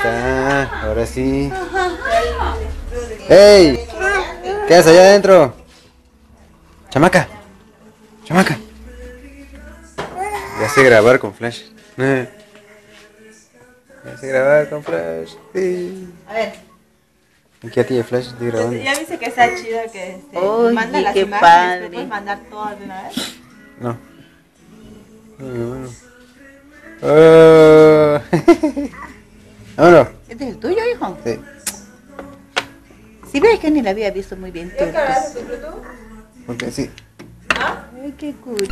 está, ahora sí. ¡Ey! ¿Qué haces allá adentro? Chamaca, chamaca. Ya sé grabar con flash. Ya sé grabar con flash. Sí. A ver. Aquí a ti de flash estoy grabando. Ya viste que está chido que Oye, manda las qué imágenes, padre. te puedes mandar todas de una vez. No. Bueno. Oh. Vámonos. ¿Este es el tuyo, hijo? Sí. Si ves que ni la había visto muy bien. ¿Qué cargas tu Bluetooth? Porque sí. ¿Ah? Ay, qué cool.